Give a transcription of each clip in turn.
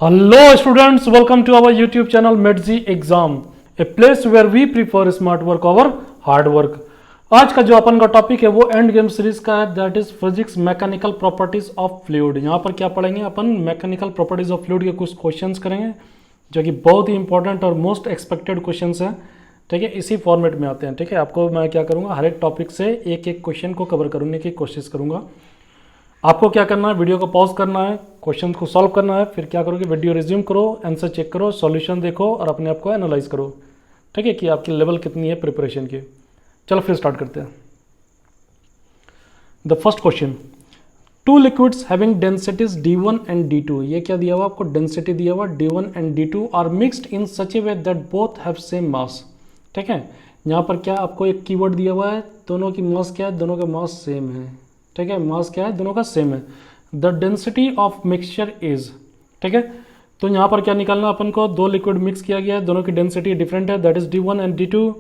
Hello students, welcome to our YouTube channel Medzi Exam, a place where we prefer smart work over hard work. आज का जो अपन का topic है वो end game series का है, that is physics mechanical properties of fluid. यहाँ पर क्या पढ़ेंगे अपन, मैकेनिकल प्रॉपर्टीज ऑफ फ्लूइड के कुछ क्वेश्चंस करेंगे जो कि बहुत ही इंपॉर्टेंट और मोस्ट एक्सपेक्टेड क्वेश्चंस हैं। ठीक है, इसी फॉर्मेट में आते हैं। ठीक है, आपको मैं क्या करूँगा, हर एक टॉपिक से एक एक क्वेश्चन को कवर करने की कोशिश करूँगा। आपको क्या करना है, वीडियो को पॉज करना है, क्वेश्चन को सॉल्व करना है, फिर क्या करोगे, वीडियो रिज्यूम करो, आंसर चेक करो, सॉल्यूशन देखो और अपने आप को एनालाइज करो। ठीक है, कि आपकी लेवल कितनी है प्रिपरेशन की। चलो फिर स्टार्ट करते हैं। The first question, two liquids having densities D1 and D2, ये क्या दिया हुआ आपको, डेंसिटी दिया हुआ D1 and D2 are mixed in such a way that both have same mass. ठीक है, यहाँ पर क्या आपको एक कीवर्ड दिया हुआ है, दोनों की मास क्या है, दोनों का मास सेम है। ठीक है, मास क्या है, दोनों का सेम है। The density of mixture is, ठीक है, तो यहाँ पर क्या निकालना अपन को, दो लिक्विड मिक्स किया गया है, दोनों की डेंसिटी डिफरेंट है, that is D1 and D2।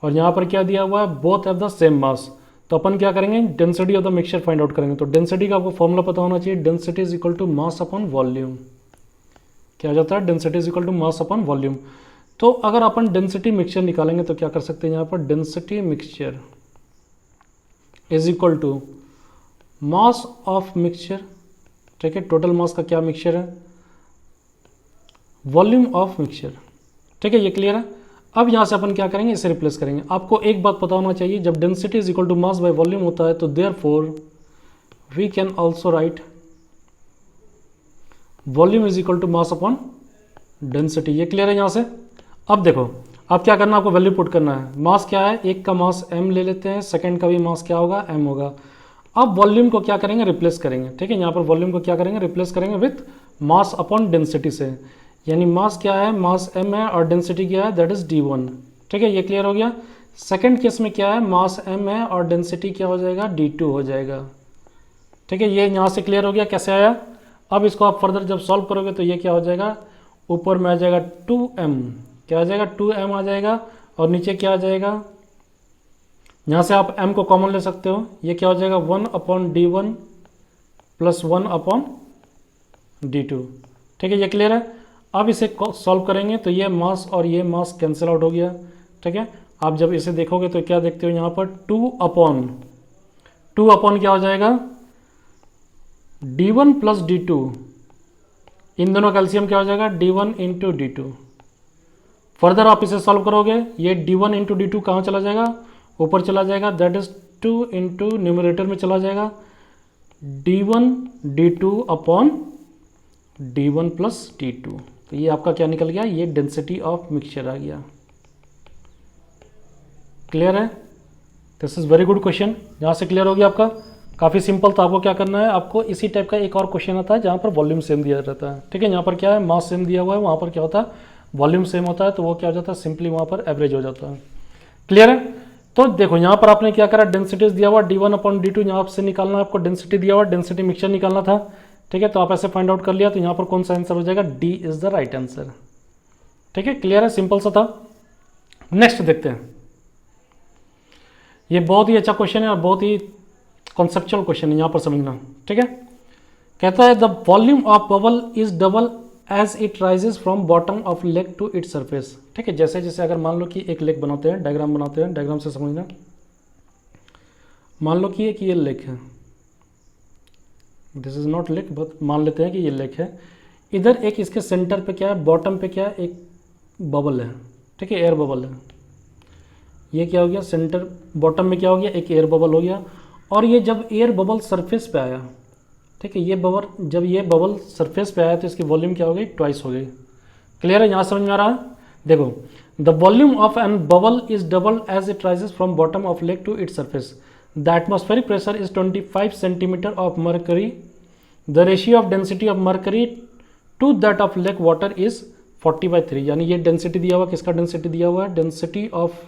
और यहाँ पर क्या दिया हुआ है, both have the same mass. तो अपन क्या करेंगे, density of the mixture find out करेंगे। तो डेंसिटी का आपको फॉर्मूला पता होना चाहिए, density is equal to mass upon volume. क्या हो जाता है, density is equal to mass upon volume. तो अगर अपन डेंसिटी मिक्सचर निकालेंगे तो क्या कर सकते हैं, यहाँ पर density mixture is equal to mass of mixture. ठीक है, टोटल मास का क्या मिक्सचर है, वॉल्यूम ऑफ मिक्सचर। ठीक है, ये क्लियर है। अब यहाँ से अपन क्या करेंगे, इसे रिप्लेस करेंगे। आपको एक बात पता होना चाहिए, जब density is equal to mass by volume होता है तो therefore we can also write volume is equal to mass upon density. ये क्लियर है यहाँ से। अब देखो, अब क्या करना, आपको वैल्यू पुट करना है। मास क्या है, एक का मास m ले लेते हैं, सेकंड का भी मास क्या होगा, m होगा। अब वॉल्यूम को क्या करेंगे, रिप्लेस करेंगे। ठीक है, यहाँ पर वॉल्यूम को क्या करेंगे, रिप्लेस करेंगे विथ मास अपॉन डेंसिटी से। यानी मास क्या है, मास m है और डेंसिटी क्या है, दैट इज D1। ठीक है, ये क्लियर हो गया। सेकंड केस में क्या है, मास m है और डेंसिटी क्या हो जाएगा, D2 हो जाएगा। ठीक है, ये यहाँ से क्लियर हो गया कैसे आया। अब इसको आप फर्दर जब सॉल्व करोगे तो ये क्या हो जाएगा, ऊपर में आ जाएगा 2m, क्या आ जाएगा, 2m आ जाएगा, और नीचे क्या आ जाएगा, यहाँ से आप m को कॉमन ले सकते हो, ये क्या हो जाएगा 1 upon D1 plus 1 upon D2। ठीक है, ये क्लियर है। अब इसे सॉल्व करेंगे तो ये मास और ये मास कैंसिल आउट हो गया। ठीक है, आप जब इसे देखोगे तो क्या देखते हो, यहाँ पर 2 अपॉन क्या हो जाएगा, D1 प्लस D2, इन दोनों का एलसीएम क्या हो जाएगा, D1 इंटू D2। फर्दर आप इसे सॉल्व करोगे, ये D1 इंटू D2 कहाँ चला जाएगा, ऊपर चला जाएगा, दैट इज 2 इंटू न्यूमरेटर में चला जाएगा, D1 D2 upon D1 plus D2। तो ये आपका क्या निकल गया, ये डेंसिटी ऑफ मिक्सचर आ गया। क्लियर है, this is very good question. यहाँ से क्लियर हो गया आपका, काफ़ी सिंपल। तो आपको क्या करना है, आपको इसी टाइप का एक और क्वेश्चन आता है जहाँ पर वॉल्यूम सेम दिया रहता है। ठीक है, यहाँ पर क्या है, मास सेम दिया हुआ है, वहाँ पर क्या होता है, वॉल्यूम सेम होता है, तो वो क्या हो जाता है, सिंपली वहाँ पर एवरेज हो जाता है। क्लियर है। तो देखो, यहाँ पर आपने क्या करा, डेंसिटीज दिया हुआ D1 अपॉन D2, यहाँ से निकालना है आपको, डेंसिटी दिया हुआ, डेंसिटी मिक्सचर निकालना था। ठीक है, तो आप ऐसे फाइंड आउट कर लिया, तो यहाँ पर कौन सा आंसर हो जाएगा, D is the right answer. ठीक है, क्लियर है, सिंपल सा था। नेक्स्ट देखते हैं, ये बहुत ही अच्छा क्वेश्चन है और बहुत ही कॉन्सेप्चुअल क्वेश्चन है, यहाँ पर समझना। ठीक है, कहता है the volume of bubble is double as it rises from bottom of lake to it surface. ठीक है, जैसे जैसे अगर मान लो कि एक लेक बनाते हैं, डायग्राम बनाते हैं, डायग्राम से समझना। मान लो कि ये लेक है, this is not lake, but मान लेते हैं कि ये लेक है। इधर एक इसके सेंटर पे क्या है, बॉटम पे क्या है, एक बबल है। ठीक है, एयर बबल है। ये क्या हो गया, सेंटर बॉटम में क्या हो गया, एक एयर बबल हो गया। और ये जब एयर बबल सरफेस पे आया, ठीक है, ये बबल जब ये बबल सरफेस पे आया तो इसकी वॉल्यूम क्या हो गई, ट्वाइस हो गई। क्लियर है, यहाँ समझ में आ रहा है। देखो, the volume of an bubble is double as it rises from bottom of lake to it surface. The atmospheric pressure is 25 centimetre of mercury. The ratio of density of mercury to that of lake water is 40/3। यानी ये density दिया हुआ, किसका density दिया हुआ है, density of,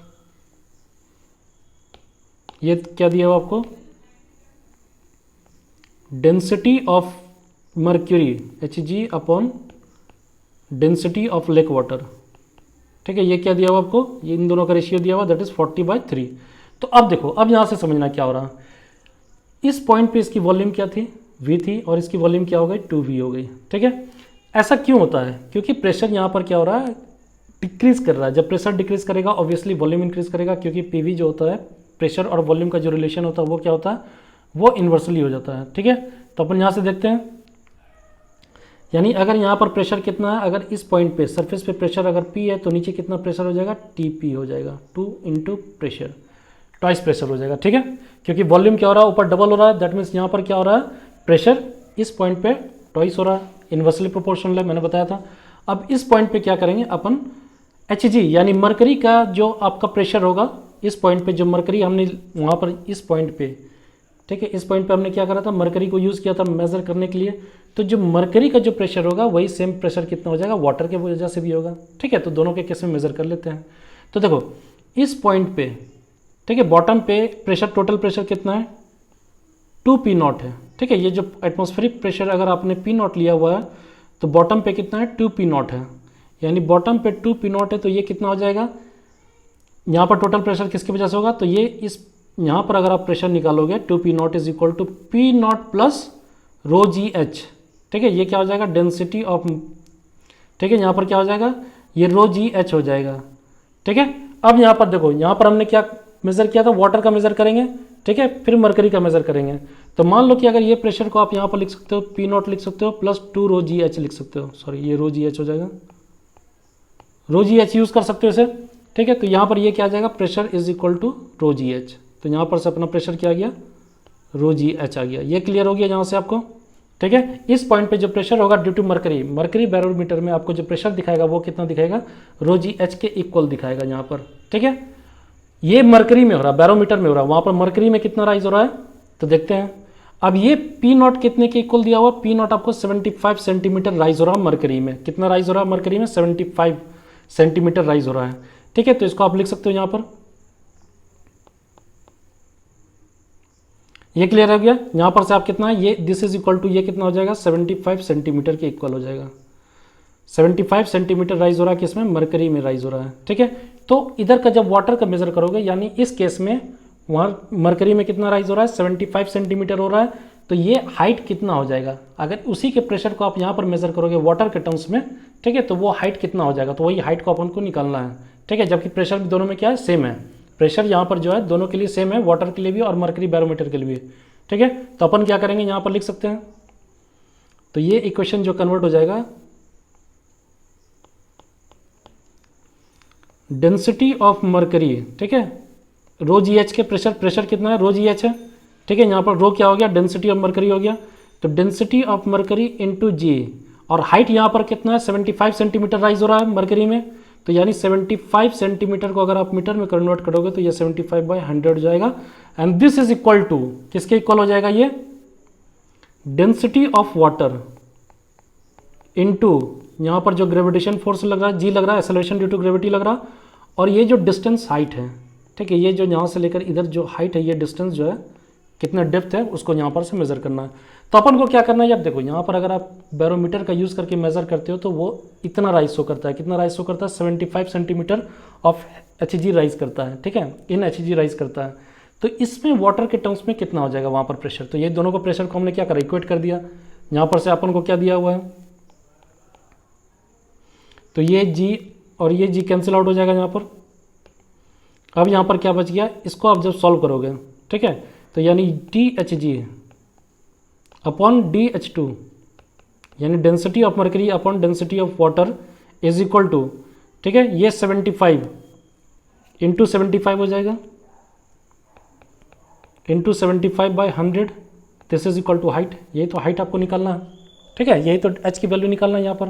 ये क्या दिया हुआ आपको, density of mercury Hg upon density of lake water. ठीक है, ये क्या दिया हुआ आपको, ये इन दोनों का रेशियो दिया हुआ, दैट इज 40/3। तो अब देखो, अब यहाँ से समझना क्या हो रहा, इस पॉइंट पे इसकी वॉल्यूम क्या थी, V थी, और इसकी वॉल्यूम क्या हो गई, 2V हो गई। ठीक है, ऐसा क्यों होता है? क्योंकि प्रेशर यहाँ पर क्या हो रहा है, डिक्रीज कर रहा है। जब प्रेशर डिक्रीज करेगा ऑब्वियसली वॉल्यूम इंक्रीज करेगा, क्योंकि पीवी जो होता है प्रेशर और वॉल्यूम का जो रिलेशन होता है वो क्या होता है, वो इन्वर्सली हो जाता है। ठीक है, तो अपन यहाँ से देखते हैं, यानी अगर यहाँ पर प्रेशर कितना है, अगर इस पॉइंट पे सरफेस पे प्रेशर अगर पी है तो नीचे कितना प्रेशर हो जाएगा, टीपी हो जाएगा, 2 इंटू प्रेशर, ट्वाइस प्रेशर हो जाएगा। ठीक है, क्योंकि वॉल्यूम क्या हो रहा है, ऊपर डबल हो रहा है, दैट मीन्स यहाँ पर क्या हो रहा है, प्रेशर इस पॉइंट पे ट्वाइस हो रहा है, इन्वर्सली प्रोपोर्शनल है, मैंने बताया था। अब इस पॉइंट पे क्या करेंगे अपन, Hg यानी मरकरी का जो आपका प्रेशर होगा, इस पॉइंट पे जो मरकरी हमने वहाँ पर इस पॉइंट पे, ठीक है, इस पॉइंट पे हमने क्या करा था, मरकरी को यूज़ किया था मेजर करने के लिए। तो जो मरकरी का जो प्रेशर होगा वही सेम प्रेशर कितना हो जाएगा, वाटर के वजह से भी होगा। ठीक है, तो दोनों के केस में मेजर कर लेते हैं। तो देखो इस पॉइंट पे, ठीक है, बॉटम पे प्रेशर, टोटल प्रेशर कितना है, 2P0 है। ठीक है, ये जो एटमॉस्फेरिक प्रेशर अगर आपने P0 लिया हुआ है तो बॉटम पे कितना है, 2P0 है, यानी बॉटम पे 2P0 है, तो ये कितना हो जाएगा, यहाँ पर टोटल प्रेशर किसकी वजह से होगा, तो ये इस यहाँ पर अगर आप प्रेशर निकालोगे 2P0 is equal to P0 plus rho g h. ठीक है, ये क्या हो जाएगा, डेंसिटी ऑफ, ठीक है, यहाँ पर क्या हो जाएगा, ये रो जी एच हो जाएगा। ठीक है, अब यहाँ पर देखो, यहाँ पर हमने क्या मेज़र किया था, वाटर का मेज़र करेंगे। ठीक है, फिर मरकरी का मेज़र करेंगे। तो मान लो कि अगर ये प्रेशर को आप यहाँ पर लिख सकते हो, P0 लिख सकते हो प्लस 2 रो जी एच लिख सकते हो, सॉरी ये रो जी एच हो जाएगा, रो जी एच यूज़ कर सकते हो इसे। ठीक है, तो यहाँ पर ये क्या आ जाएगा, pressure is equal to rho g h. तो यहाँ पर से अपना प्रेशर क्या आ गया, रो जी एच आ गया। ये क्लियर हो गया यहाँ से आपको। ठीक है, इस पॉइंट पे जो प्रेशर होगा due to mercury, mercury barometer में आपको जो प्रेशर दिखाएगा वो कितना दिखाएगा, रो जी एच के इक्वल दिखाएगा यहाँ पर। ठीक है, ये मरकरी में हो रहा है, बैरोमीटर में हो रहा है, वहाँ पर मरकरी में कितना राइज हो रहा है, तो देखते हैं। अब ये P0 कितने के इक्वल दिया हुआ, P0 आपको 75 सेंटीमीटर राइज हो रहा है मरकरी में। कितना राइज हो रहा है मरकरी में, 75 सेंटीमीटर राइज हो रहा है। ठीक है, तो इसको आप लिख सकते हो यहाँ पर, ये क्लियर हो गया। यहाँ पर से आप कितना है, ये दिस इज इक्वल टू, ये कितना हो जाएगा, 75 सेंटीमीटर के इक्वल हो जाएगा। 75 सेंटीमीटर राइज हो रहा है, किसमें, मरकरी में राइज हो रहा है। ठीक है, तो इधर का जब वाटर का मेजर करोगे, यानी इस केस में वहाँ मरकरी में कितना राइज हो रहा है, 75 सेंटीमीटर हो रहा है, तो ये हाइट कितना हो जाएगा, अगर उसी के प्रेशर को आप यहाँ पर मेजर करोगे वाटर के टर्म्स में, ठीक है, तो वो हाइट कितना हो जाएगा, तो वही हाइट को अपन को निकालना है। ठीक है, जबकि प्रेशर भी दोनों में क्या है, सेम है, प्रेशर यहाँ पर जो है दोनों के लिए सेम है, वाटर के लिए भी और मरकरी बैरोमीटर के लिए भी। ठीक है, तो अपन क्या करेंगे, यहाँ पर लिख सकते हैं, तो ये इक्वेशन जो कन्वर्ट हो जाएगा, डेंसिटी ऑफ मरकरी, ठीक है, रो जी एच के प्रेशर कितना है, रो जी एच है। ठीक है, यहाँ पर रो क्या हो गया, डेंसिटी ऑफ मरकरी हो गया, तो density of mercury into g, और हाइट यहाँ पर कितना है, 75 सेंटीमीटर राइज हो रहा है मरकरी में, तो यानी 75 सेंटीमीटर को अगर आप मीटर में कन्वर्ट करोगे तो ये 75/100 हो जाएगा। And this is equal to, किसके इक्वल हो जाएगा, ये डेंसिटी ऑफ वाटर इनटू यहाँ पर जो ग्रेविटेशन फोर्स लग रहा है, जी लग रहा है, एक्सेलरेशन ड्यू टू ग्रेविटी लग रहा, और ये जो डिस्टेंस हाइट है। ठीक है, ये जो यहाँ से लेकर इधर जो हाइट है, ये डिस्टेंस जो है कितना डेप्थ है उसको यहाँ पर से मेज़र करना है। तो अपन को क्या करना है यार, देखो यहाँ पर अगर आप बैरोमीटर का यूज़ करके मेज़र करते हो तो वो इतना राइज शो करता है, कितना राइज शो करता है, 75 सेंटीमीटर ऑफ Hg राइज करता है। ठीक है, इन Hg राइज करता है, तो इसमें वाटर के टर्म्स में कितना हो जाएगा वहाँ पर प्रेशर, तो ये दोनों को प्रेशर को हमने क्या करा, इक्वेट कर दिया। यहाँ पर से अपन को क्या दिया हुआ है, तो ये G और ये G कैंसिल आउट हो जाएगा यहाँ पर। अब यहाँ पर क्या बच गया, इसको आप जब सॉल्व करोगे, ठीक है, तो यानी DHg अपॉन DH2 यानी density of mercury upon density of water is equal to, ठीक है, ये 75 इंटू 75 हो जाएगा, into 75/100, this is equal to height. यही तो हाइट आपको निकालना है। ठीक है, यही तो H की वैल्यू निकालना है यहाँ पर।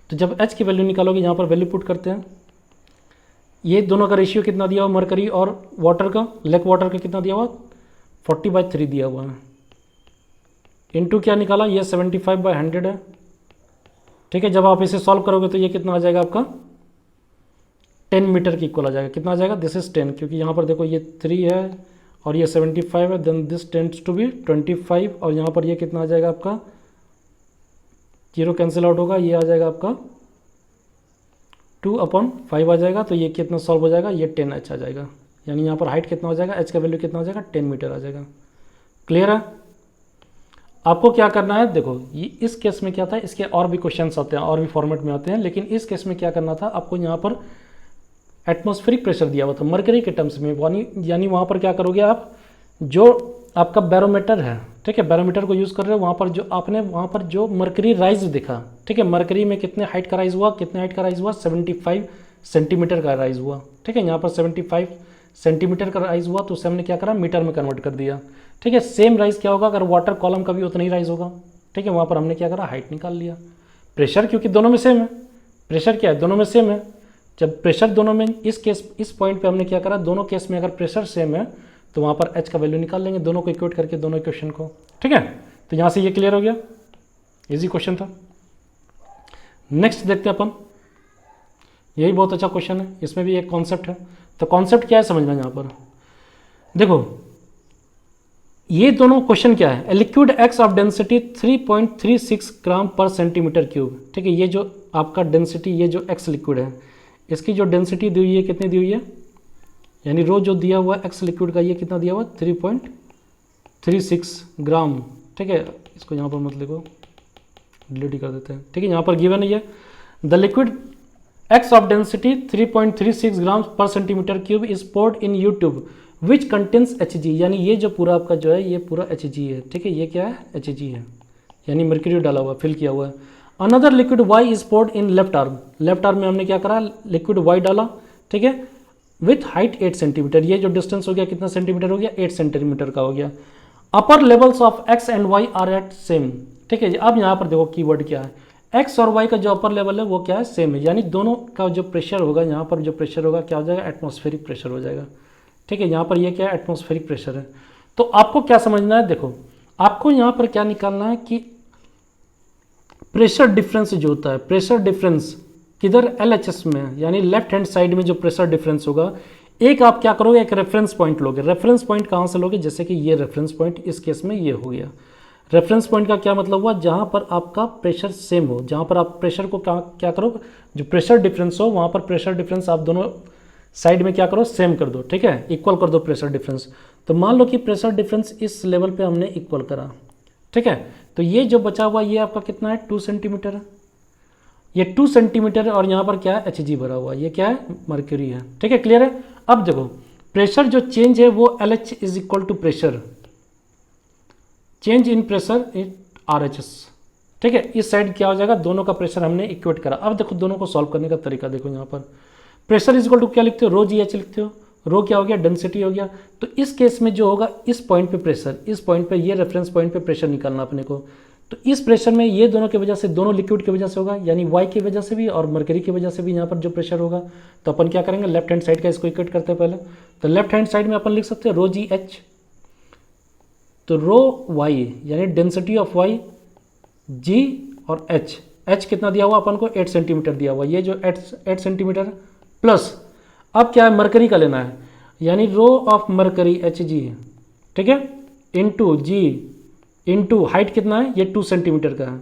तो जब H की वैल्यू निकालोगे, यहाँ पर वैल्यू पुट करते हैं, ये दोनों का रेशियो कितना दिया हुआ मरकरी और वाटर का, लेक वाटर का कितना दिया हुआ, 40/3 दिया हुआ है, इनटू क्या निकाला, ये 75/100 है। ठीक है, जब आप इसे सॉल्व करोगे तो ये कितना आ जाएगा आपका, 10 मीटर की इक्वल आ जाएगा। कितना आ जाएगा, दिस इज 10, क्योंकि यहाँ पर देखो ये 3 है और ये 75 है, then this tends to be 25, और यहाँ पर ये कितना आ जाएगा आपका, 0 कैंसिल आउट होगा, ये आ जाएगा आपका 2/5 आ जाएगा, तो ये कितना सॉल्व हो जाएगा, ये 10H आ जाएगा। यानी यहाँ पर हाइट कितना हो जाएगा, H का वैल्यू कितना हो जाएगा, 10 मीटर आ जाएगा। क्लियर है। आपको क्या करना है, देखो ये इस केस में क्या था, इसके और भी क्वेश्चंस आते हैं और भी फॉर्मेट में आते हैं, लेकिन इस केस में क्या करना था आपको, यहाँ पर एटमॉस्फेरिक प्रेशर दिया हुआ था मरकरी के टर्म्स में, यानी वहाँ पर क्या करोगे आप, जो आपका बैरोमीटर है, ठीक है, बैरोमीटर को यूज़ कर रहे हो, वहाँ पर जो आपने वहाँ पर जो मरकरी राइज दिखा, ठीक है, मरकरी में कितने हाइट का राइज हुआ, कितने हाइट का राइज हुआ, 75 सेंटीमीटर का राइज हुआ, ठीक है, यहाँ पर 75 सेंटीमीटर का राइज हुआ, तो उसे हमने क्या करा, मीटर में कन्वर्ट कर दिया, ठीक है। सेम राइज क्या होगा अगर वाटर कॉलम का भी उतना ही राइज होगा, ठीक है, वहाँ पर हमने क्या करा, हाइट निकाल लिया। प्रेशर क्योंकि दोनों में सेम है, प्रेशर क्या है, दोनों में सेम है, जब प्रेशर दोनों में, इस पॉइंट पे हमने क्या करा, दोनों केस में अगर प्रेशर सेम है तो वहाँ पर एच का वैल्यू निकाल लेंगे, दोनों को इक्वेट करके, दोनों इक्वेशन को, ठीक है। तो यहाँ से ये क्लियर हो गया, इजी क्वेश्चन था। नेक्स्ट देखते हैं अपन, यही बहुत अच्छा क्वेश्चन है, इसमें भी एक कॉन्सेप्ट है। तो कॉन्सेप्ट क्या है समझना, यहाँ पर देखो ये दोनों क्वेश्चन क्या है, liquid X of density 3.36 gram per centimetre cube, ठीक है, ये जो आपका डेंसिटी, ये जो एक्स लिक्विड है, इसकी जो डेंसिटी दी हुई है कितनी दी हुई है, यानी रो जो दिया हुआ है एक्स लिक्विड का, ये कितना दिया हुआ है, 3.36 ग्राम, ठीक है, इसको यहाँ पर मत लिखो, डिलीट ही कर देते हैं, ठीक है, यहाँ पर गिवन है the liquid X of density 3.36 gram per centimetre cube is poured in U tube which contains Hg, यानी ये जो पूरा आपका जो है ये पूरा Hg है, ठीक है, ये क्या है, Hg है, यानी मर्क्यूरी डाला हुआ, फिल किया हुआ है। Another liquid Y is poured in left arm, left arm में हमने क्या करा, लिक्विड Y डाला, ठीक है, विथ हाइट 8 सेंटीमीटर, ये जो डिस्टेंस हो गया कितना सेंटीमीटर हो गया, 8 सेंटीमीटर का हो गया। Upper levels of x and y are at same, ठीक है, अब यहाँ पर देखो कीवर्ड क्या है, x और y का जो अपर लेवल है वो क्या है, सेम है, यानी दोनों का जो प्रेशर होगा, यहाँ पर जो प्रेशर होगा क्या हो जाएगा, एटमॉस्फेरिक प्रेशर हो जाएगा, ठीक है, यहाँ पर ये क्या है, एटमॉस्फेरिक प्रेशर है। तो आपको क्या समझना है, देखो आपको यहाँ पर क्या निकालना है कि प्रेशर डिफरेंस जो होता है, प्रेशर डिफरेंस किधर, LHS में, यानी लेफ्ट हैंड साइड में जो प्रेशर डिफरेंस होगा, एक आप क्या करोगे, एक रेफरेंस पॉइंट लोगे। रेफरेंस पॉइंट कहाँ से लोगे, जैसे कि ये रेफरेंस पॉइंट, इस केस में ये हो गया। रेफरेंस पॉइंट का क्या मतलब हुआ, जहाँ पर आपका प्रेशर सेम हो, जहाँ पर आप प्रेशर को क्या करो, जो प्रेशर डिफरेंस हो वहाँ पर प्रेशर डिफरेंस आप दोनों साइड में क्या करो, सेम कर दो, ठीक है, इक्वल कर दो प्रेशर डिफरेंस। तो मान लो कि प्रेशर डिफरेंस इस लेवल पे हमने इक्वल करा, ठीक है, तो ये जो बचा हुआ ये आपका कितना है, 2 सेंटीमीटर है, ये 2 सेंटीमीटर है, और यहाँ पर क्या है, Hg भरा हुआ, ये क्या है, मर्क्यूरी है, ठीक है, क्लियर है। अब देखो प्रेशर जो चेंज है वो LH is equal to pressure change in pressure in RHS, ठीक है, इस साइड क्या हो जाएगा, दोनों का प्रेशर हमने इक्वेट करा। अब देखो दोनों को सॉल्व करने का तरीका देखो, यहाँ पर प्रेशर इज इक्वल टू क्या लिखते हो, रो GH लिखते हो, रो क्या हो गया, डेंसिटी हो गया। तो इस केस में जो होगा, इस पॉइंट पे प्रेशर, इस पॉइंट पे, ये रेफरेंस पॉइंट पे प्रेशर निकालना अपने को, तो इस प्रेशर में ये दोनों की वजह से, दोनों लिक्विड की वजह से होगा, यानी Y की वजह से भी और मर्करी की वजह से भी यहाँ पर जो प्रेशर होगा। तो अपन क्या करेंगे, लेफ्ट हैंड साइड का इसको इक्वेट करते हैं पहले। तो लेफ्ट हैंड साइड में अपन लिख सकते हैं रो GH, तो रो Y यानी डेंसिटी ऑफ Y, G और H कितना दिया हुआ अपन को, 8 सेंटीमीटर दिया हुआ, ये जो 8 सेंटीमीटर प्लस, अब क्या है, मरकरी का लेना है, यानी रो ऑफ मरकरी Hg, ठीक है, इंटू G इंटू हाइट कितना है, ये 2 सेंटीमीटर का है,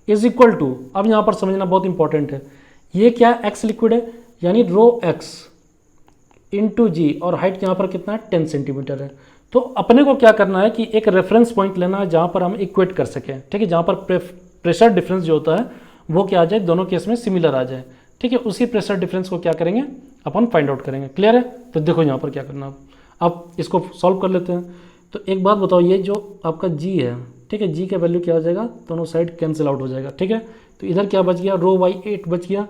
इज इक्वल टू, अब यहाँ पर समझना बहुत इंपॉर्टेंट है, ये क्या है, एक्स लिक्विड है, यानी रो एक्स इंटू जी, और हाइट यहाँ पर कितना है, 10 सेंटीमीटर है। तो अपने को क्या करना है कि एक रेफरेंस पॉइंट लेना है जहाँ पर हम इक्वेट कर सकें, ठीक है, जहाँ पर प्रेशर डिफरेंस जो होता है वो क्या आ जाए, दोनों केस में सिमिलर आ जाए, ठीक है, उसी प्रेशर डिफरेंस को क्या करेंगे, अपन फाइंड आउट करेंगे, क्लियर है। तो देखो यहाँ पर क्या करना, अब इसको सॉल्व कर लेते हैं। तो एक बात बताओ, ये जो आपका G है, ठीक है, G का वैल्यू क्या हो जाएगा, दोनों साइड कैंसिल आउट हो जाएगा, ठीक है। तो इधर क्या बच गया, रो Y 8 बच गया,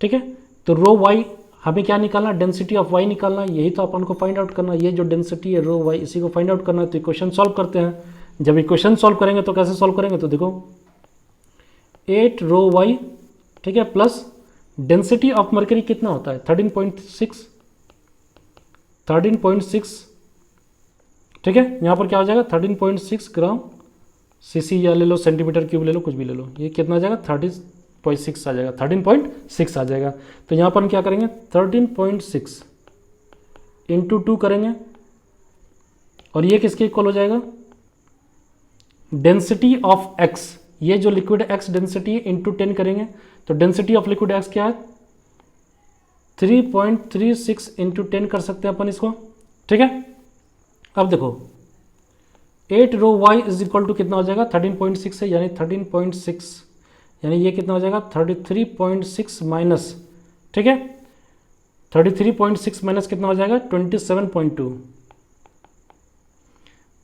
ठीक है। तो रो Y हमें क्या निकालना, डेंसिटी ऑफ Y निकालना, यही तो अपन को फाइंड आउट करना, ये जो डेंसिटी है रो Y, इसी को फाइंड आउट करना है। तो इक्वेशन सॉल्व करते हैं। जब इक्वेशन सॉल्व करेंगे तो कैसे सॉल्व करेंगे, तो देखो 8 रो Y, ठीक है, प्लस डेंसिटी ऑफ मर्करी कितना होता है, 13.6, ठीक है, यहाँ पर क्या हो जाएगा, 13.6 ग्राम सीसी, या ले लो सेंटीमीटर क्यूब ले लो, कुछ भी ले लो, ये कितना आ जाएगा, 13.6 आ जाएगा, 13.6 आ जाएगा। तो यहाँ पर हम क्या करेंगे, 13.6 इंटू 2 करेंगे, और ये किसके इक्वल हो जाएगा, डेंसिटी ऑफ एक्स, ये जो लिक्विड एक्स डेंसिटी इंटू 10 करेंगे, तो डेंसिटी ऑफ लिक्विड एक्स क्या है, 3.36 इंटू 10 कर सकते हैं अपन इसको, ठीक है। अब देखो 8 rho y is equal to कितना हो जाएगा 13.6 है, यानी 13.6, यानी ये कितना हो जाएगा 33.6 माइनस, ठीक है 33.6 माइनस कितना हो जाएगा 27.2,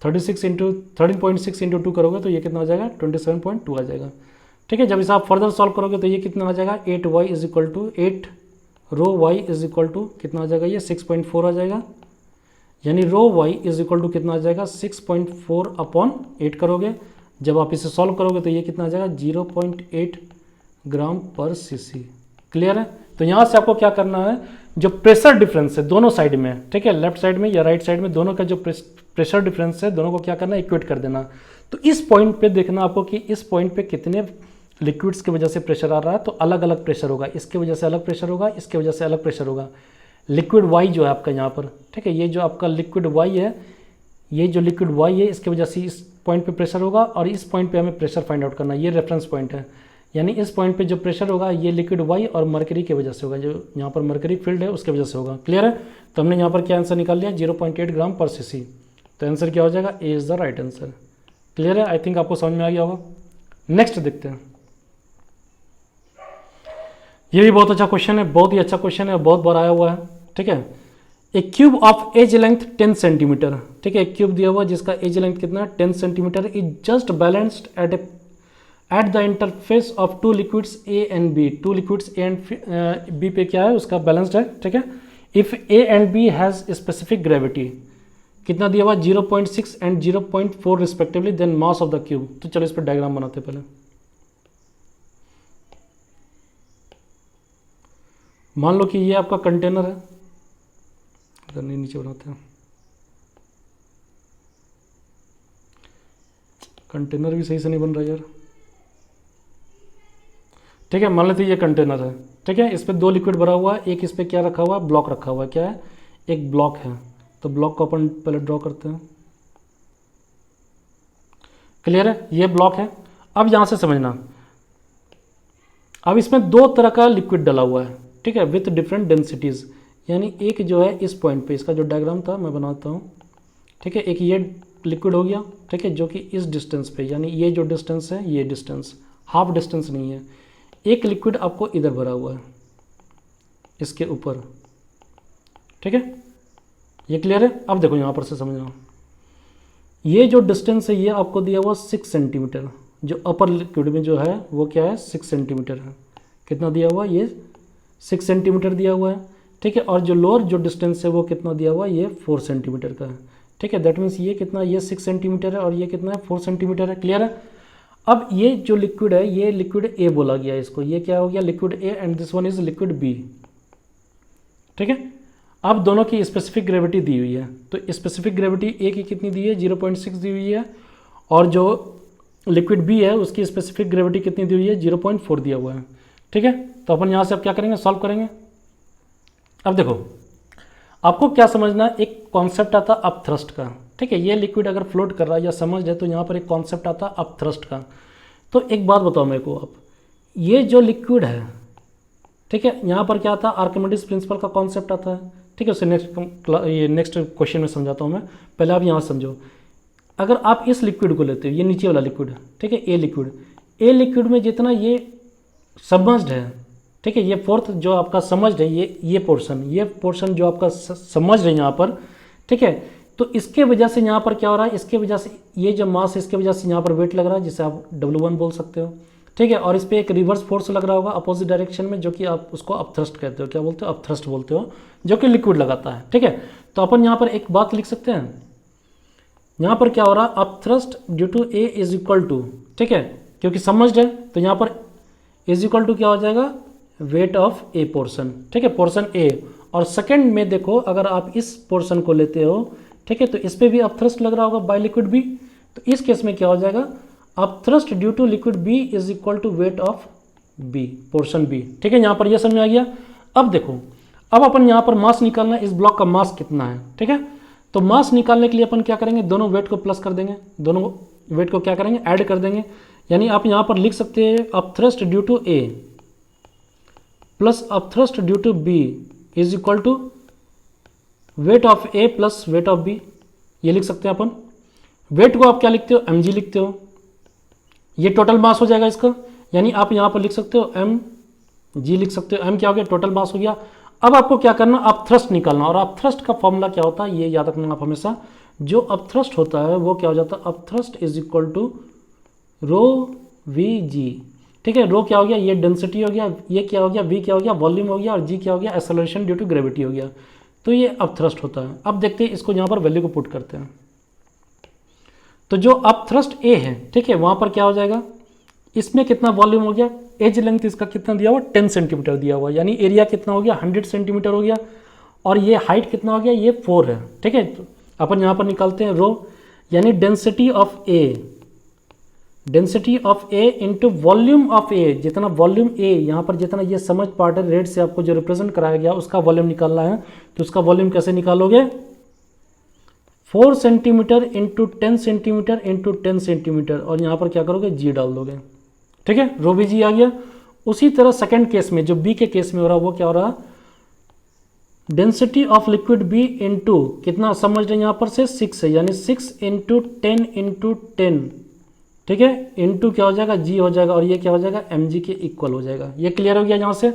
36 इंटू 13.6 इंटू 2 करोगे तो ये कितना हो जाएगा 27.2 आ जाएगा, ठीक है। जब इसे आप फर्दर सॉल्व करोगे तो ये कितना आ जाएगा 8y is equal to 8 rho y is equal to कितना आ जाएगा ये 6.4 आ जाएगा, यानी rho y is equal to कितना आ जाएगा 6.4 अपॉन 8 करोगे, जब आप इसे सॉल्व करोगे तो ये कितना आ जाएगा 0.8 ग्राम पर सीसी। क्लियर है। तो यहाँ से आपको क्या करना है, जो प्रेशर डिफरेंस है दोनों साइड में, ठीक है लेफ्ट साइड में या राइट साइड में, दोनों का जो प्रेशर डिफरेंस है दोनों को क्या करना है इक्वेट कर देना। तो इस पॉइंट पे देखना आपको कि इस पॉइंट पे कितने लिक्विड्स की वजह से प्रेशर आ रहा है, तो अलग अलग प्रेशर होगा, इसके वजह से अलग प्रेशर होगा, इसके वजह से अलग प्रेशर होगा। लिक्विड वाई जो है आपका यहाँ पर, ठीक है ये जो आपका लिक्विड वाई है, ये जो लिक्विड वाई है इसकी वजह से इस पॉइंट पे प्रेशर होगा और इस पॉइंट पे हमें प्रेशर फाइंड आउट करना है, ये रेफरेंस पॉइंट है, यानी इस पॉइंट पे जो प्रेशर होगा ये लिक्विड वाई और मरकरी की वजह से होगा, जो यहाँ पर मरकरी फील्ड है उसकी वजह से होगा। क्लियर है। तो हमने यहाँ पर क्या आंसर निकाल लिया 0.8 ग्राम पर सीसी, तो आंसर क्या हो जाएगा A is the right answer. Clear है। आई थिंक आपको समझ में आ गया होगा। नेक्स्ट देखते हैं, ये भी बहुत अच्छा क्वेश्चन है, बहुत ही अच्छा क्वेश्चन है, बहुत बार आया हुआ है, ठीक है। एक cube of edge length 10 centimetre, ठीक है एक क्यूब दिया हुआ जिसका एज लेंथ कितना है 10 centimetre, is just balanced at the interface of two liquids A and B. Two liquids A and B पे क्या है उसका बैलेंस्ड है, ठीक है। If A and B has specific gravity, कितना दिया हुआ 0.6 and 0.4 respectively, then mass of the cube. तो चलो इस पर डायग्राम बनाते हैं पहले। मान लो कि ये आपका कंटेनर है, अगर नहीं नीचे बनाते हैं, कंटेनर भी सही से नहीं बन रहा यार, ठीक है। मान लेते ये कंटेनर है, ठीक है इस पर 2 लिक्विड भरा हुआ है, एक इस पर क्या रखा हुआ है ब्लॉक रखा हुआ है, क्या है एक ब्लॉक है, तो ब्लॉक को अपन पहले ड्रॉ करते हैं। क्लियर है, ये ब्लॉक है। अब यहां से समझना, अब इसमें 2 तरह का लिक्विड डाला हुआ है, ठीक है विथ डिफरेंट डेंसिटीज, यानी एक जो है इस पॉइंट पे, इसका जो डायग्राम था मैं बनाता हूँ, ठीक है एक ये लिक्विड हो गया, ठीक है जो कि इस डिस्टेंस पे, यानी ये जो डिस्टेंस है ये डिस्टेंस हाफ डिस्टेंस नहीं है। एक लिक्विड आपको इधर भरा हुआ है इसके ऊपर, ठीक है ये क्लियर है। अब देखो यहाँ पर से समझना, ये जो डिस्टेंस है ये आपको दिया हुआ 6 सेंटीमीटर, जो अपर लिक्विड में जो है वो क्या है 6 सेंटीमीटर है, कितना दिया हुआ ये 6 सेंटीमीटर दिया हुआ है, ठीक है। और जो लोअर जो डिस्टेंस है वो कितना दिया हुआ है ये 4 सेंटीमीटर का है, ठीक है दैट मीन्स ये कितना ये 6 सेंटीमीटर है और ये कितना है 4 सेंटीमीटर है। क्लियर है। अब ये जो लिक्विड है ये लिक्विड ए बोला गया इसको, ये क्या हो गया liquid A and this one is liquid B, ठीक है। अब दोनों की स्पेसिफिक ग्रेविटी दी हुई है, तो स्पेसिफिक ग्रेविटी ए की कितनी दी है 0.6 दी हुई है, और जो लिक्विड बी है उसकी स्पेसिफिक ग्रेविटी कितनी दी हुई है 0.4 दिया हुआ है, ठीक है। तो अपन यहाँ से अब क्या करेंगे सॉल्व करेंगे। अब देखो आपको क्या समझना है, एक कॉन्सेप्ट आता अप थ्रस्ट का, ठीक है ये लिक्विड अगर फ्लोट कर रहा है या समझ है तो यहाँ पर एक कॉन्सेप्ट आता अप थ्रस्ट का। तो एक बात बताओ मेरे को, आप ये जो लिक्विड है, ठीक है यहाँ पर क्या आता है आर्किमिडीज प्रिंसिपल का कॉन्सेप्ट आता है, ठीक है उसे नेक्स्ट क्वेश्चन में समझाता हूँ मैं, पहले आप यहाँ समझो। अगर आप इस लिक्विड को लेते हो, ये नीचे वाला लिक्विड, ठीक है ए लिक्विड में जितना ये सबमर्ज्ड है, ठीक है ये फोर्थ जो आपका समझ है ये पोर्शन जो आपका समझ है यहाँ पर, ठीक है। तो इसके वजह से यहाँ पर क्या हो रहा है, इसके वजह से ये जो मास इसके वजह से यहाँ पर वेट लग रहा है, जिसे आप W1 बोल सकते हो, ठीक है। और इस पर एक रिवर्स फोर्स लग रहा होगा अपोजिट डायरेक्शन में, जो कि आप उसको अपथ्रस्ट कहते हो, क्या बोलते हो अपथ्रस्ट बोलते हो, जो कि लिक्विड लगाता है, ठीक है। तो अपन यहाँ पर एक बात लिख सकते हैं, यहाँ पर क्या हो रहा है upthrust due to A is equal to, ठीक है क्योंकि समझ है तो यहाँ पर इज इक्वल टू क्या हो जाएगा वेट ऑफ ए पोर्शन, ठीक है पोर्शन ए। और सेकंड में देखो अगर आप इस पोर्शन को लेते हो, ठीक है तो इस पे भी अपथ्रस्ट लग रहा होगा बाय लिक्विड बी, तो इस केस में क्या हो जाएगा upthrust due to liquid B is equal to weight of B portion B, ठीक है यहाँ पर ये समझ में आ गया। अब देखो अब अपन यहाँ पर मास निकालना है, इस ब्लॉक का मास कितना है, ठीक है। तो मास निकालने के लिए अपन क्या करेंगे, दोनों वेट को प्लस कर देंगे, दोनों वेट को क्या करेंगे ऐड कर देंगे, यानी आप यहाँ पर लिख सकते हैं upthrust due to A plus upthrust due to B is equal to weight of A plus weight of B, ये लिख सकते हैं अपन। वेट को आप क्या लिखते हो, mg लिखते हो, ये टोटल मास हो जाएगा इसका, यानी आप यहाँ पर लिख सकते हो mg लिख सकते हो, m क्या हो गया, टोटल मास हो गया। अब आपको क्या करना, आप थ्रस्ट निकालना, और आप थ्रस्ट का फॉर्मूला क्या होता है ये याद रखना आप हमेशा, जो अब थ्रस्ट होता है वो क्या हो जाता है, अब thrust is equal to rho V g. ठीक है, रो क्या हो गया, ये डेंसिटी हो गया, ये क्या हो गया, वी क्या हो गया, वॉल्यूम हो गया, और जी क्या हो गया, एक्सेलरेशन ड्यू टू ग्रेविटी हो गया। तो ये अब थ्रस्ट होता है। अब देखते हैं इसको यहाँ पर वैल्यू को पुट करते हैं। तो जो अब थ्रस्ट ए है, ठीक है, वहाँ पर क्या हो जाएगा, इसमें कितना वॉल्यूम हो गया, एज लेंथ इसका कितना दिया हुआ, 10 सेंटीमीटर दिया हुआ, यानी एरिया कितना हो गया, 100 सेंटीमीटर हो गया, और ये हाइट कितना हो गया, ये 4 है। ठीक है, तो अपन यहाँ पर निकालते हैं रो, यानी density of A, density of A into volume of A, जितना वॉल्यूम ए यहाँ पर जितना ये समझ पार्ट है, रेड से आपको जो रिप्रेजेंट कराया गया उसका वॉल्यूम निकालना है। तो उसका वॉल्यूम कैसे निकालोगे, 4 centimetre into 10 centimetre into 10 centimetre, और यहाँ पर क्या करोगे, जी डाल दोगे। ठीक है, रो बी जी आ गया। उसी तरह सेकंड केस में जो बी के केस में हो रहा है वो क्या हो रहा है, density of liquid B into कितना समझ रहे हैं यहाँ पर से 6 है, यानी 6 इंटू 10 इंटू 10, ठीक है, इंटू क्या हो जाएगा, जी हो जाएगा, और ये क्या हो जाएगा, एम जी के इक्वल हो जाएगा। ये क्लियर हो गया यहाँ से।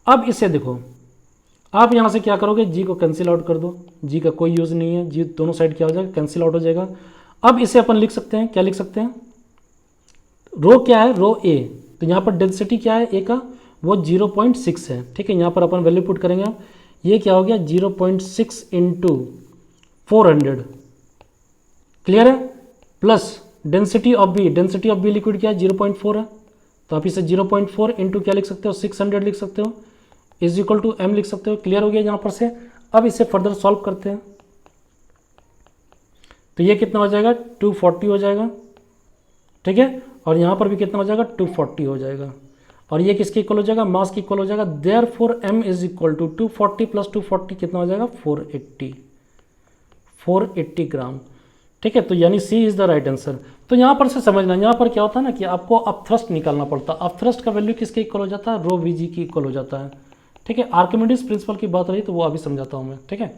अब इसे देखो, आप यहाँ से क्या करोगे, जी को कैंसिल आउट कर दो, जी का कोई यूज़ नहीं है, जी दोनों साइड क्या हो जाएगा, कैंसिल आउट हो जाएगा। अब इसे अपन लिख सकते हैं, क्या लिख सकते हैं, रो क्या है, रो ए, तो यहाँ पर डेंसिटी क्या है ए का, वो 0.6 है। ठीक है, यहाँ पर अपन वैल्यू पुट करेंगे, ये क्या हो गया, 0.6 इंटू 400, क्लियर है, plus density of B, density of B liquid क्या है, 0.4 है, तो आप इसे 0.4 इंटू क्या लिख सकते हो, 600 लिख सकते हो, इज इक्वल टू एम लिख सकते हो। क्लियर हो गया यहाँ पर से। अब इसे फर्दर सॉल्व करते हैं, तो ये कितना हो जाएगा, 240 हो जाएगा। ठीक है, और यहाँ पर भी कितना हो जाएगा, 240 हो जाएगा, और ये किसके इक्वल हो जाएगा, मास के इक्वल हो जाएगा। Therefore m is equal to 240 plus 240 कितना हो जाएगा, 480 ग्राम। ठीक है, तो यानी सी इज द राइट आंसर। तो यहाँ पर से समझना, यहाँ पर क्या होता है ना कि आपको अब थ्रस्ट निकालना पड़ता है। अब थ्रस्ट का वैल्यू किसके इक्वल हो जाता है, रो वी जी की इक्वल हो जाता है। ठीक है, आर्किमिडीज प्रिंसिपल की बात रही तो वो अभी समझाता हूँ मैं। ठीक है,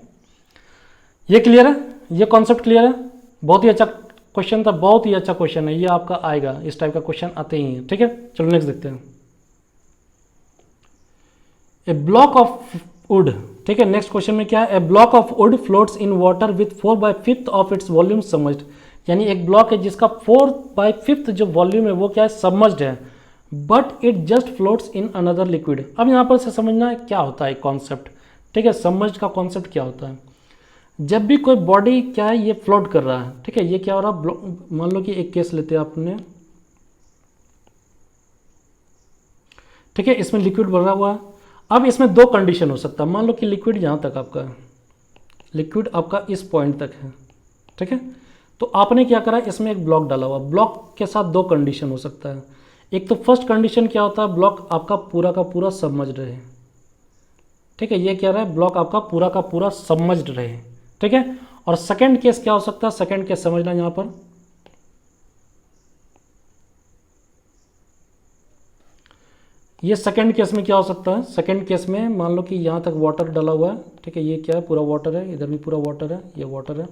ये क्लियर है, ये कॉन्सेप्ट क्लियर है। बहुत ही अच्छा क्वेश्चन था, बहुत ही अच्छा क्वेश्चन है, ये आपका आएगा, इस टाइप का क्वेश्चन आते ही हैं। ठीक है, चलो नेक्स्ट देखते हैं। ए ब्लॉक ऑफ वुड, ठीक है, नेक्स्ट क्वेश्चन में क्या है, a block of wood floats in water with 4/5 of its volume submerged, यानी एक ब्लॉक है जिसका 4/5 जो वॉल्यूम है वो क्या है, सबमर्ज्ड है, but it just floats in another liquid. अब यहाँ पर से समझना है क्या होता है कॉन्सेप्ट। ठीक है, सबमर्ज्ड का कॉन्सेप्ट क्या होता है, जब भी कोई बॉडी क्या है ये फ्लोट कर रहा है। ठीक है, ये क्या हो रहा है, मान लो कि एक केस लेते हैं आपने, ठीक है, इसमें लिक्विड भरा हुआ है। अब इसमें दो कंडीशन हो सकता है, मान लो कि लिक्विड यहाँ तक आपका है, लिक्विड आपका इस पॉइंट तक है। ठीक है, तो आपने क्या करा, इसमें एक ब्लॉक डाला हुआ, ब्लॉक के साथ दो कंडीशन हो सकता है। एक तो फर्स्ट कंडीशन क्या होता है, ब्लॉक आपका पूरा का पूरा सबमर्ज्ड रहे। ठीक है, ये क्या रहा है, ब्लॉक आपका पूरा का पूरा सबमर्ज्ड रहे। ठीक है, और सेकंड केस क्या हो सकता है, सेकंड केस समझना यहां पर, ये सेकंड केस में क्या हो सकता है, सेकंड केस में मान लो कि यहां तक वाटर डाला हुआ है। ठीक है, ये क्या है, पूरा वाटर है, इधर भी पूरा वाटर है, ये वाटर है।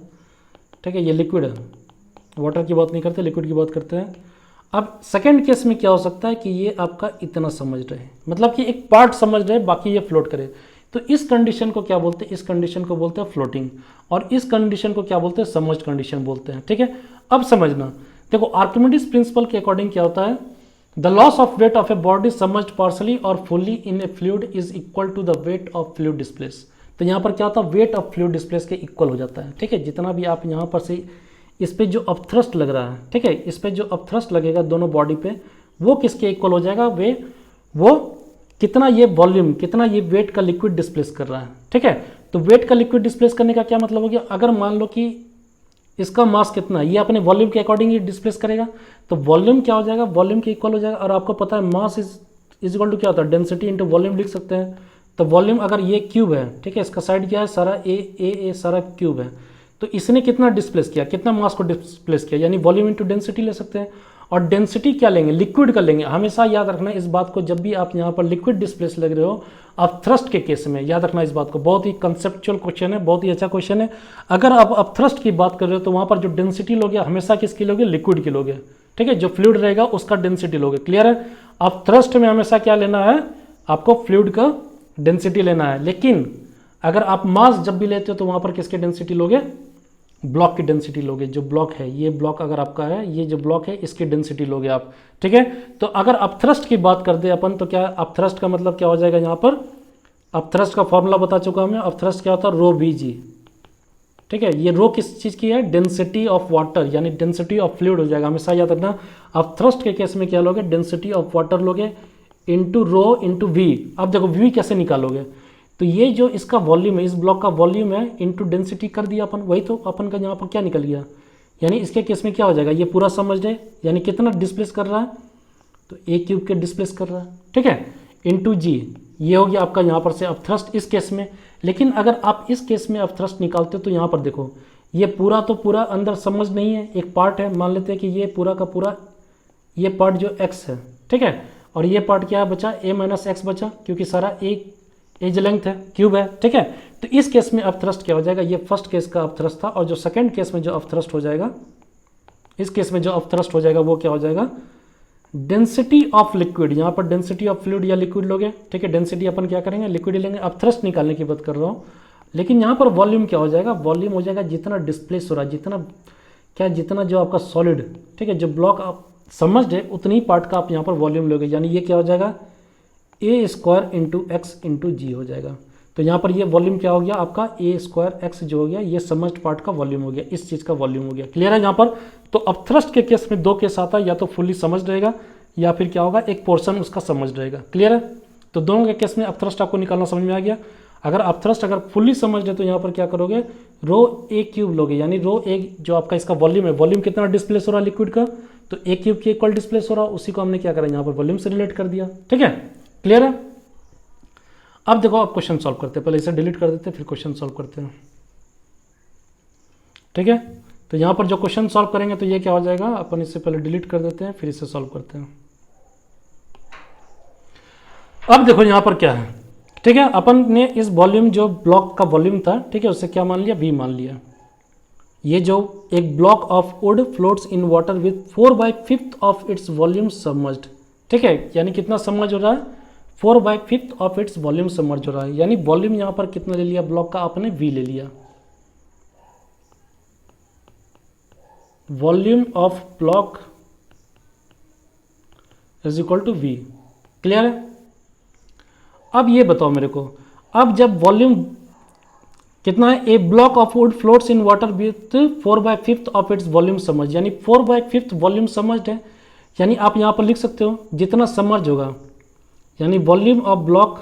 ठीक है, ये लिक्विड है, वाटर की बात नहीं करते, लिक्विड की बात करते हैं। अब सेकंड केस में क्या हो सकता है कि ये आपका इतना समझ रहे, मतलब कि एक पार्ट समझ रहे, बाकी ये फ्लोट करे। तो इस कंडीशन को क्या बोलते हैं, इस कंडीशन को बोलते हैं फ्लोटिंग, और इस कंडीशन को क्या बोलते हैं, सबमर्ज्ड कंडीशन बोलते हैं। ठीक है, अब समझना, देखो आर्किमिडीज प्रिंसिपल के अकॉर्डिंग क्या होता है, the loss of weight of a body submerged partially और fully in a fluid is equal to the weight of fluid displace. तो यहाँ पर क्या होता है, वेट ऑफ फ्लूइड डिस्प्लेस के इक्वल हो जाता है। ठीक है, जितना भी आप यहाँ पर से इस पे जो अपथ्रस्ट लग रहा है, ठीक है, इस पे जो अपथ्रस्ट लगेगा दोनों बॉडी पे, वो किसके इक्वल हो जाएगा, वो कितना ये वॉल्यूम, कितना ये वेट का लिक्विड डिस्प्लेस कर रहा है। ठीक है, तो वेट का लिक्विड डिस्प्लेस करने का क्या मतलब हो गया, अगर मान लो कि इसका मास कितना, ये अपने वॉल्यूम के अकॉर्डिंग ये डिस्प्लेस करेगा, तो वॉल्यूम क्या हो जाएगा, वॉल्यूम के इक्वल हो जाएगा। और आपको पता है मास इज इक्वल टू क्या होता है, डेंसिटी इंटू वॉल्यूम लिख सकते हैं। तो वॉल्यूम अगर ये क्यूब है, ठीक है, इसका साइड क्या है, सारा ए सारा क्यूब है, तो इसने कितना डिस्प्लेस किया, कितना मास को डिस्प्लेस किया, यानी वॉल्यूम इंटू डेंसिटी ले सकते हैं। और डेंसिटी क्या लेंगे, लिक्विड का लेंगे। हमेशा याद रखना इस बात को, जब भी आप यहाँ पर लिक्विड डिस्प्लेस लग रहे हो आप थ्रस्ट के केस में, याद रखना इस बात को। बहुत ही कंसेप्चुअल क्वेश्चन है, बहुत ही अच्छा क्वेश्चन है। अगर आप थ्रस्ट की बात कर रहे हो तो वहाँ पर जो डेंसिटी लोगे हमेशा किसकी लोगे, लिक्विड की लोगे, ठीक है। जो फ्लूइड रहेगा उसका डेंसिटी लोगे, क्लियर है। अब थ्रस्ट में हमेशा क्या लेना है, आपको फ्लूइड का डेंसिटी लेना है। लेकिन अगर आप मास जब भी लेते हो तो वहाँ पर किसकी डेंसिटी लोगे, ब्लॉक की डेंसिटी लोगे। जो ब्लॉक है, ये ब्लॉक अगर आपका है, ये जो ब्लॉक है इसकी डेंसिटी लोगे आप, ठीक है। तो अगर आप थ्रस्ट की बात करते हैं अपन, तो क्या अब थ्रस्ट का मतलब क्या हो जाएगा यहाँ पर, अब थ्रस्ट का फॉर्मूला बता चुका हूं मैं। अब थ्रस्ट क्या होता है, रो वी जी, ठीक है। ये रो किस चीज़ की है, डेंसिटी ऑफ वाटर, यानी डेंसिटी ऑफ फ्लूइड हो जाएगा, हमेशा याद रखना। अब थ्रस्ट के केस में क्या लोगे, डेंसिटी ऑफ वाटर लोगे इंटू रो इंटू वी। अब देखो वी कैसे निकालोगे, तो ये जो इसका वॉल्यूम है, इस ब्लॉक का वॉल्यूम है इंटू डेंसिटी कर दिया अपन, वही तो अपन का यहाँ पर क्या निकल गया। यानी इसके केस में क्या हो जाएगा, ये पूरा समझ है, यानी कितना डिस्प्लेस कर रहा है, तो ए क्यूब के डिस्प्लेस कर रहा है, ठीक है, इंटू जी। ये हो गया आपका यहाँ पर से अब थ्रस्ट इस केस में। लेकिन अगर आप इस केस में अब थ्रस्ट निकालते हो तो यहाँ पर देखो, ये पूरा तो पूरा अंदर समझ नहीं है, एक पार्ट है, मान लेते हैं कि ये पूरा का पूरा ये पार्ट जो x है, ठीक है, और ये पार्ट क्या बचा, a माइनस एक्स बचा, क्योंकि सारा एज लेंथ है, क्यूब है, ठीक है। तो इस केस में अब थ्रस्ट क्या हो जाएगा, ये फर्स्ट केस का अब थ्रस्ट था, और जो सेकंड केस में जो अब थ्रस्ट हो जाएगा, इस केस में जो अब थ्रस्ट हो जाएगा वो क्या हो जाएगा, डेंसिटी ऑफ लिक्विड। यहाँ पर डेंसिटी ऑफ फ्लूइड या लिक्विड लोगे, ठीक है, डेंसिटी अपन क्या करेंगे, लिक्विड लेंगे। अब थ्रस्ट निकालने की बात कर रहा हूँ, लेकिन यहाँ पर वॉल्यूम क्या हो जाएगा, वॉल्यूम हो जाएगा जितना डिस्प्लेस हो रहा है, जितना क्या, जितना जो आपका सॉलिड, ठीक है, जो ब्लॉक आप समझ है उतनी पार्ट का आप यहाँ पर वॉल्यूम लोगे। यानी ये क्या हो जाएगा, ए स्क्वायर इंटू एक्स इंटू जी हो जाएगा। तो यहाँ पर ये वॉल्यूम क्या हो गया आपका, ए स्क्वायर एक्स जो हो गया, ये समझ पार्ट का वॉल्यूम हो गया, इस चीज़ का वॉल्यूम हो गया, क्लियर है यहाँ पर। तो अब थ्रस्ट के केस में दो केस आता है, या तो फुल्ली समझ रहेगा या फिर क्या होगा, एक पोर्शन उसका समझ रहेगा, क्लियर है। तो दोनों के केस में अब थ्रस्ट आपको निकालना समझ में आ गया। अगर आप थ्रस्ट अगर फुल्ली समझ रहे तो यहाँ पर क्या करोगे, रो ए क्यूब लोगे, यानी रो ए जो आपका इसका वॉल्यूम है, वॉल्यूम कितना डिस्प्लेस हो रहा है लिक्विड का, तो ए क्यूब के इक्वल डिस्प्लेस हो रहा है, उसी को हमने क्या करा यहाँ पर वॉल्यूम से रिलेट कर दिया, ठीक है, क्लियर है। अब देखो आप क्वेश्चन सॉल्व करते हैं, पहले इसे डिलीट कर देते हैं फिर क्वेश्चन सॉल्व करते हैं, ठीक है। तो यहाँ पर जो क्वेश्चन सॉल्व करेंगे तो ये क्या हो जाएगा, अपन इसे पहले डिलीट कर देते हैं फिर इसे सॉल्व करते हैं। अब देखो यहाँ पर क्या है, ठीक है, अपन ने इस वॉल्यूम जो ब्लॉक का वॉल्यूम था, ठीक है, उससे क्या मान लिया, v मान लिया। ये जो एक block of wood floats in water with 4/5 of its volume submerged, ठीक है, यानी कितना सबमर्ज हो रहा है, 4/5 ऑफ इट्स वॉल्यूम सबमर्ज हो रहा है। यानी वॉल्यूम यहाँ पर कितना ले लिया ब्लॉक का, आपने v ले लिया, volume of block is equal to v, clear है। अब ये बताओ मेरे को, अब जब वॉल्यूम कितना है, a block of wood floats in water with 4/5 of its volume submerge, यानी 4/5 वॉल्यूम समर्ज है। यानी आप यहाँ पर लिख सकते हो जितना समर्ज होगा, यानी volume of block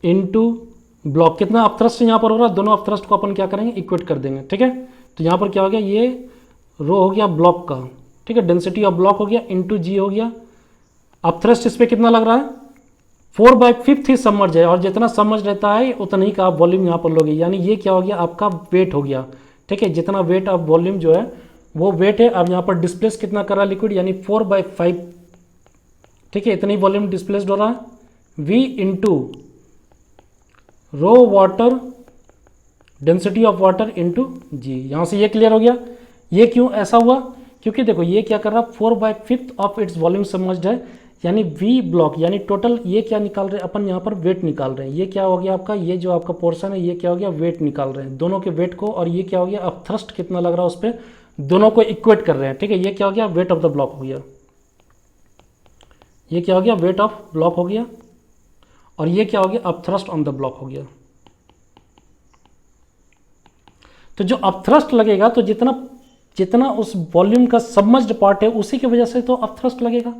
into block, कितना अपथ्रस्ट यहाँ पर हो रहा है, दोनों अपथ्रस्ट को अपन क्या करेंगे, इक्वेट कर देंगे, ठीक है। तो यहाँ पर क्या हो गया, ये रो हो गया ब्लॉक का, ठीक है, डेंसिटी ऑफ ब्लॉक हो गया इंटू जी हो गया। अपथ्रस्ट इस पर कितना लग रहा है, 4/5 ही समर्ज है, और जितना समर्ज रहता है उतना ही का आप वॉल्यूम यहाँ पर लोगे। यानी ये क्या हो गया, आपका वेट हो गया, ठीक है, जितना वेट ऑफ वॉल्यूम जो है वो वेट है। अब यहाँ पर डिस्प्लेस कितना कर रहा है लिक्विड, यानी 4/5, ठीक है, इतनी वॉल्यूम डिस्प्लेस्ड हो रहा है। v into rho water density of water into g, यहाँ से ये क्लियर हो गया। ये क्यों ऐसा हुआ, क्योंकि देखो ये क्या कर रहा है, 4/5 ऑफ इट्स वॉल्यूम समर्ज्ड है, यानी v ब्लॉक, यानी टोटल ये क्या निकाल रहे हैं अपन, यहाँ पर वेट निकाल रहे हैं। ये क्या हो गया आपका, ये जो आपका पोर्शन है ये क्या हो गया, वेट निकाल रहे हैं दोनों के वेट को। और ये क्या हो गया, अब थ्रस्ट कितना लग रहा है उस पर, दोनों को इक्वेट कर रहे हैं, ठीक है। ये क्या हो गया, वेट ऑफ द ब्लॉक हो गया, ये क्या हो गया, वेट ऑफ ब्लॉक हो गया, और ये क्या हो गया, अब थ्रस्ट ऑन द ब्लॉक हो गया। तो जो अब थ्रस्ट लगेगा, तो जितना जितना उस वॉल्यूम का सबमर्ज्ड पार्ट है उसी की वजह से तो अब थ्रस्ट लगेगा।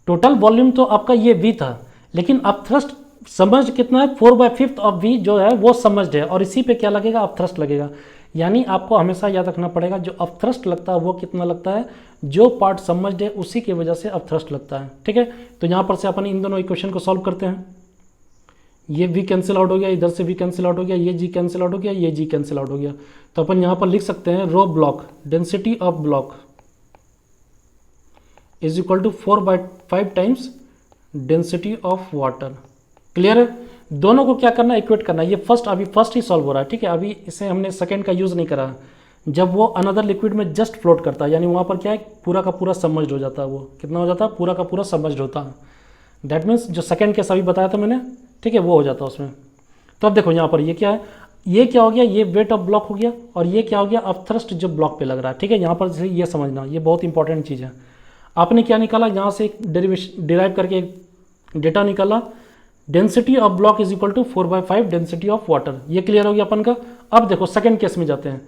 टोटल वॉल्यूम तो आपका ये v था, लेकिन अब थ्रस्ट समर्ज्ड कितना है, 4/5 ऑफ v जो है वो समर्ज्ड है, और इसी पे क्या लगेगा, अब थ्रस्ट लगेगा। यानी आपको हमेशा याद रखना पड़ेगा, जो अब थ्रस्ट लगता है वो कितना लगता है, जो पार्ट समर्ज्ड है उसी की वजह से अब थ्रस्ट लगता है, ठीक है। तो यहाँ पर से अपन इन दोनों इक्वेशन को सॉल्व करते हैं। ये v कैंसिल आउट हो गया, इधर से v कैंसिल आउट हो गया, ये g कैंसिल आउट हो गया, ये g कैंसिल आउट हो गया। तो अपन यहाँ पर लिख सकते हैं rho block density of block is equal to 4/5 times density of water. Clear है? दोनों को क्या करना है, इक्वेट करना है। ये अभी फर्स्ट ही सॉल्व हो रहा है, ठीक है, अभी इसे हमने सेकंड का यूज़ नहीं करा। जब वो अनदर लिक्विड में जस्ट फ्लोट करता है, यानी वहाँ पर क्या है, पूरा का पूरा सबमर्ज्ड हो जाता है। वो कितना हो जाता है, पूरा का पूरा सबमर्ज्ड होता है। दैट मीन्स जो सेकंड केस अभी बताया था मैंने, ठीक है, वो हो जाता है उसमें। तो अब देखो यहाँ पर ये क्या है, ये क्या हो गया, ये वेट ऑफ ब्लॉक हो गया, और ये क्या हो गया, अब थ्रस्ट जो ब्लॉक पे लग रहा है, ठीक है। यहाँ पर ये समझना, ये बहुत इंपॉर्टेंट चीज़ है। आपने क्या निकाला, यहाँ से एक डिराइव करके एक डेटा निकाला, density of block is equal to 4/5 density of water. ये क्लियर हो गया अपन का। अब देखो सेकंड केस में जाते हैं,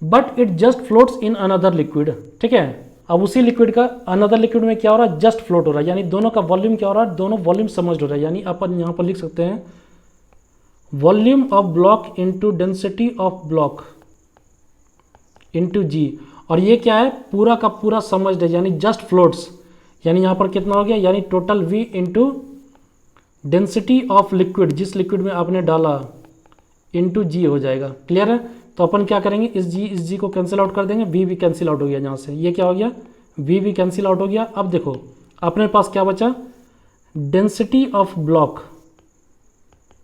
but it just floats in another liquid, ठीक है। अब उसी लिक्विड का अनदर लिक्विड में क्या हो रहा है, जस्ट फ्लोट हो रहा है, यानी दोनों का वॉल्यूम क्या हो रहा है, दोनों वॉल्यूम समझ हो रहा है। यानी अपन यहाँ पर लिख सकते हैं volume of block into density of block into g. और ये क्या है, पूरा का पूरा समझ है, यानी जस्ट फ्लोट्स, यानी यहाँ पर कितना हो गया, यानी total V into density of liquid, जिस लिक्विड में आपने डाला, इंटू जी हो जाएगा। क्लियर है? तो अपन क्या करेंगे, इस जी को कैंसिल आउट कर देंगे, वी भी कैंसिल आउट हो गया यहाँ से, ये क्या हो गया, वी भी कैंसिल आउट हो गया। अब देखो अपने पास क्या बचा, density of block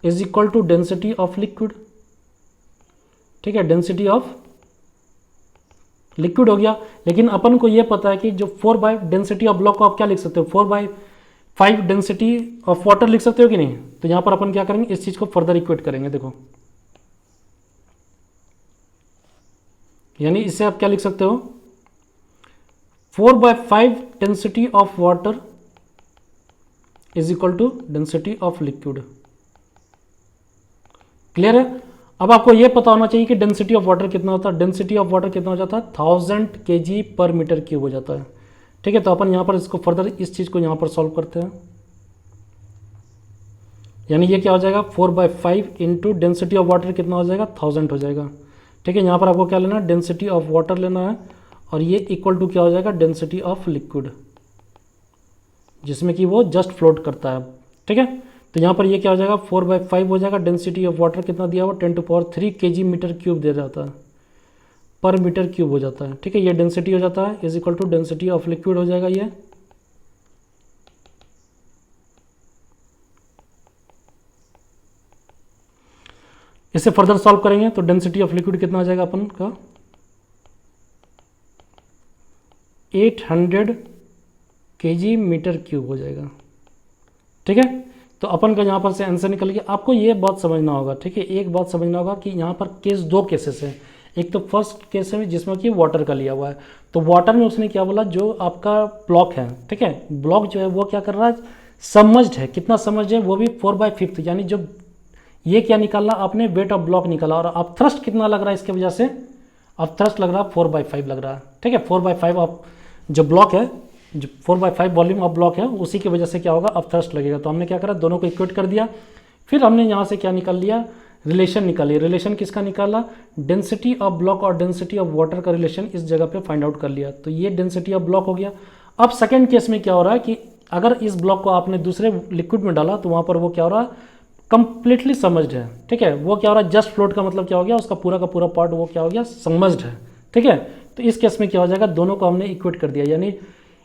is equal to density of liquid, ठीक है, डेंसिटी ऑफ लिक्विड हो गया। लेकिन अपन को ये पता है कि जो 4 डेंसिटी ऑफ ब्लॉक को आप क्या लिख सकते हो, 4/5 डेंसिटी ऑफ वाटर लिख सकते हो कि नहीं। तो यहाँ पर अपन क्या करेंगे, इस चीज़ को फर्दर इक्वेट करेंगे। देखो यानी इसे आप क्या लिख सकते हो, 4/5 density of water is equal to density of liquid. Clear है? अब आपको यह पता होना चाहिए कि डेंसिटी ऑफ वाटर कितना होता है। डेंसिटी ऑफ वाटर कितना हो जाता है, 1000 kg पर मीटर क्यूब हो जाता है, ठीक है। तो अपन यहाँ पर इसको फर्दर इस चीज़ को यहाँ पर सॉल्व करते हैं। यानी ये क्या हो जाएगा, 4/5 इंटू डेंसिटी ऑफ वाटर कितना हो जाएगा, 1000 हो जाएगा, ठीक है। यहाँ पर आपको क्या लेना है, डेंसिटी ऑफ वाटर लेना है, और ये इक्वल टू क्या हो जाएगा, डेंसिटी ऑफ लिक्विड, जिसमें कि वो जस्ट फ्लोट करता है, ठीक है। तो यहाँ पर ये क्या हो जाएगा, 4/5 हो जाएगा। डेंसिटी ऑफ वाटर कितना दिया हुआ, 10³ kg मीटर क्यूब दे जाता है, पर मीटर क्यूब हो जाता है, ठीक है। ये डेंसिटी हो जाता है, is equal to density of liquid हो जाएगा ये। इसे फर्दर सॉल्व करेंगे तो डेंसिटी ऑफ लिक्विड कितना आ जाएगा अपन का, 800 kg मीटर क्यूब हो जाएगा, ठीक है। तो अपन का यहाँ पर से आंसर निकल गया। आपको ये बात समझना होगा, ठीक है, एक बात समझना होगा कि यहाँ पर दो केसेस हैं। एक तो फर्स्ट केस है जिसमें कि वाटर का लिया हुआ है, तो वाटर में उसने क्या बोला, जो आपका ब्लॉक है, ठीक है, ब्लॉक जो है वो क्या कर रहा है, सबमर्ज्ड है। कितना सबमर्ज्ड है, वो भी 4/5, यानी जो ये क्या निकाला आपने, वेट ऑफ ब्लॉक निकाला। और अब थ्रस्ट कितना लग रहा है इसके वजह से, अब थ्रस्ट लग रहा है 4/5 लग रहा है, ठीक है। 4/5 ऑफ जो ब्लॉक है, जो 4/5 वॉल्यूम ऑफ ब्लॉक है, उसी की वजह से क्या होगा, अब थ्रस्ट लगेगा। तो हमने क्या करा, दोनों को इक्वेट कर दिया। फिर हमने यहाँ से क्या निकाल लिया, रिलेशन निकाली। रिलेशन किसका निकाला, डेंसिटी ऑफ ब्लॉक और डेंसिटी ऑफ वाटर का रिलेशन इस जगह पे फाइंड आउट कर लिया। तो ये डेंसिटी ऑफ ब्लॉक हो गया। अब सेकेंड केस में क्या हो रहा है कि अगर इस ब्लॉक को आपने दूसरे लिक्विड में डाला तो वहाँ पर वो क्या हो रहा है, कंप्लीटली समझड है, ठीक है। वो क्या हो रहा है, जस्ट फ्लोट का मतलब क्या हो गया, उसका पूरा का पूरा पार्ट वो क्या हो गया, समझड है, ठीक है। तो इस केस में क्या हो जाएगा, दोनों को हमने इक्वेट कर दिया। यानी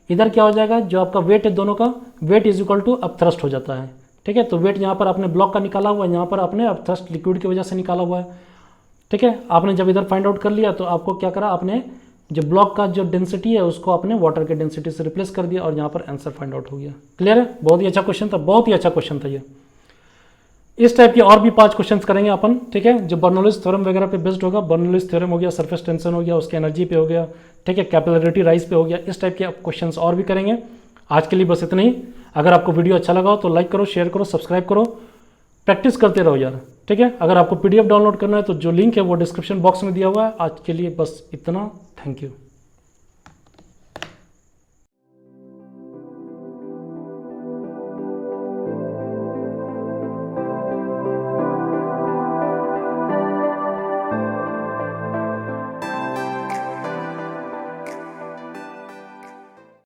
इधर क्या हो जाएगा, जो आपका वेट है दोनों का, वेट इज इक्वल टू अब थ्रस्ट हो जाता है, ठीक है। तो वेट यहाँ पर आपने ब्लॉक का निकाला हुआ है, यहाँ पर आपने अब थ्रस्ट लिक्विड की वजह से निकाला हुआ है, ठीक है। आपने जब इधर फाइंड आउट कर लिया तो आपको क्या करा, आपने जो ब्लॉक का जो डेंसिटी है उसको आपने वाटर के डेंसिटी से रिप्लेस कर दिया, और यहाँ पर आंसर फाइंड आउट हो गया। क्लियर है? बहुत ही अच्छा क्वेश्चन था, बहुत ही अच्छा क्वेश्चन था ये। इस टाइप के और भी 5 क्वेश्चंस करेंगे अपन, ठीक है, जो बर्नौलीज थ्योरम वगैरह पे बेस्ड होगा। बर्नौलीज थ्योरम हो गया, सरफेस टेंशन हो गया, उसके एनर्जी पे हो गया, ठीक है, कैपिलरिटी राइज पे हो गया। इस टाइप के क्वेश्चंस और भी करेंगे। आज के लिए बस इतना ही। अगर आपको वीडियो अच्छा लगा हो तो लाइक करो, शेयर करो, सब्सक्राइब करो, प्रैक्टिस करते रहो यार, ठीक है। अगर आपको PDF डाउनलोड करना है तो जो लिंक है वो डिस्क्रिप्शन बॉक्स में दिया हुआ है। आज के लिए बस इतना, थैंक यू।